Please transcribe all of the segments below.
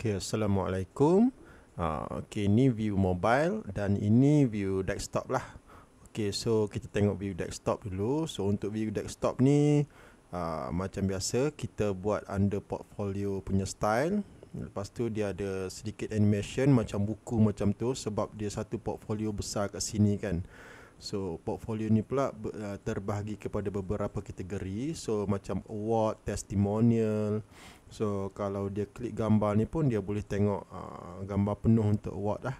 Okay, Assalamualaikum. Okay, ini view mobile dan ini view desktop lah. Okay, so kita tengok view desktop dulu. So untuk view desktop ni macam biasa kita buat under portfolio punya style. Lepas tu dia ada sedikit animation macam buku macam tu sebab dia satu portfolio besar kat sini kan. So portfolio ni pula terbahagi kepada beberapa kategori. So macam award, testimonial. So kalau dia klik gambar ni pun dia boleh tengok gambar penuh untuk award lah.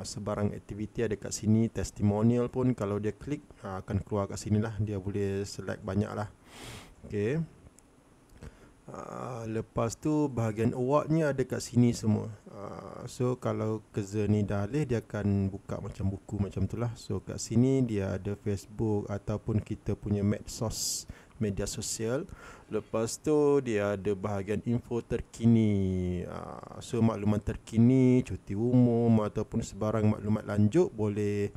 Sebarang aktiviti ada kat sini. Testimonial pun kalau dia klik akan keluar kat sini lah. Dia boleh select banyak lah. Okay. Lepas tu bahagian award ni ada kat sini semua. So kalau kerja ni dah alih, dia akan buka macam buku macam tu lah. So kat sini dia ada Facebook ataupun kita punya medsos, media sosial. Lepas tu dia ada bahagian info terkini. So maklumat terkini, cuti umum ataupun sebarang maklumat lanjut boleh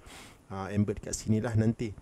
embed kat sini lah nanti.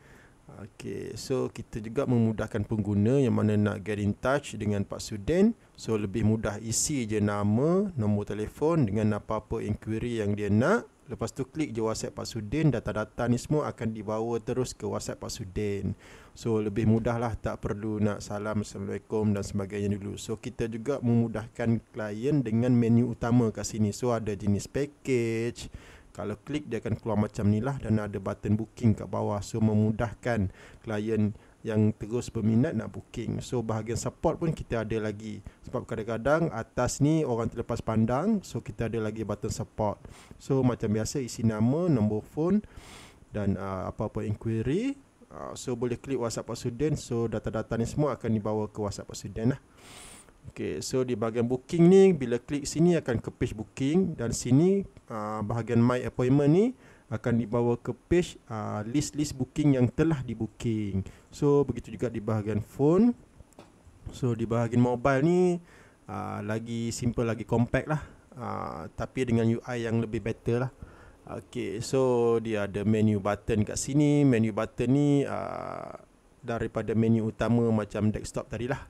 Okay, so kita juga memudahkan pengguna yang mana nak get in touch dengan Pak Suden. So lebih mudah, isi je nama, nombor telefon dengan apa-apa inquiry yang dia nak. Lepas tu klik je WhatsApp Pak Suden, data-data ni semua akan dibawa terus ke WhatsApp Pak Suden. So lebih mudah lah, tak perlu nak salam, Assalamualaikum dan sebagainya dulu. So kita juga memudahkan klien dengan menu utama kat sini. So ada jenis package. Kalau klik dia akan keluar macam ni lah dan ada button booking kat bawah. So memudahkan klien yang terus berminat nak booking. So bahagian support pun kita ada lagi. Sebab kadang-kadang atas ni orang terlepas pandang. So kita ada lagi button support. So macam biasa isi nama, nombor phone dan apa-apa inquiry. So boleh klik WhatsApp Pak Suden. So data-data ni semua akan dibawa ke WhatsApp Pak Suden lah. Okay, so di bahagian booking ni, bila klik sini akan ke page booking. Dan sini bahagian my appointment ni akan dibawa ke page list-list booking yang telah di booking. So begitu juga di bahagian phone. So di bahagian mobile ni lagi simple, lagi compact lah, tapi dengan UI yang lebih better lah. Okay, so dia ada menu button kat sini. Menu button ni daripada menu utama macam desktop tadi lah.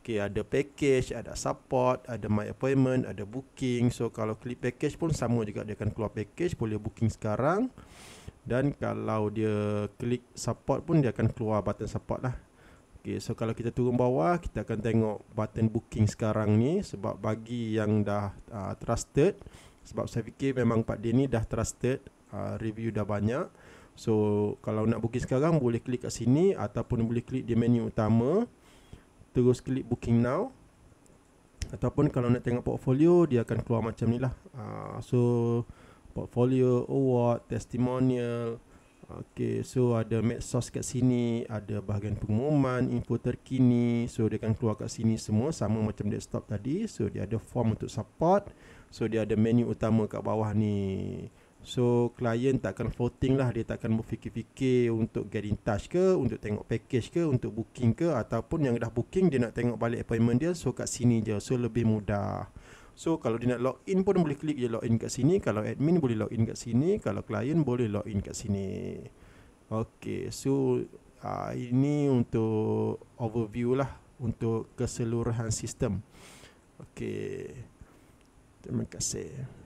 Okay, ada package, ada support, ada my appointment, ada booking. So kalau klik package pun sama juga, dia akan keluar package, boleh booking sekarang. Dan kalau dia klik support pun dia akan keluar button support lah. Okay, so kalau kita turun bawah, kita akan tengok button booking sekarang ni. Sebab bagi yang dah trusted, sebab saya fikir memang Pak Din ni dah trusted, review dah banyak. So kalau nak booking sekarang boleh klik kat sini ataupun boleh klik di menu utama, terus klik booking now. Ataupun kalau nak tengok portfolio, dia akan keluar macam ni lah. So portfolio, award, testimonial. Okay, so ada medsos kat sini, ada bahagian pengumuman, info terkini. So dia akan keluar kat sini semua sama macam desktop tadi. So dia ada form untuk support. So dia ada menu utama kat bawah ni. So klien tak akan floating lah. Dia tak akan berfikir-fikir untuk get in touch ke, untuk tengok package ke, untuk booking ke. Ataupun yang dah booking dia nak tengok balik appointment dia, so kat sini je. So lebih mudah. So kalau dia nak login pun boleh klik je login kat sini. Kalau admin boleh login kat sini. Kalau klien boleh login kat sini. Okay, so ini untuk overview lah, untuk keseluruhan sistem. Okay, terima kasih.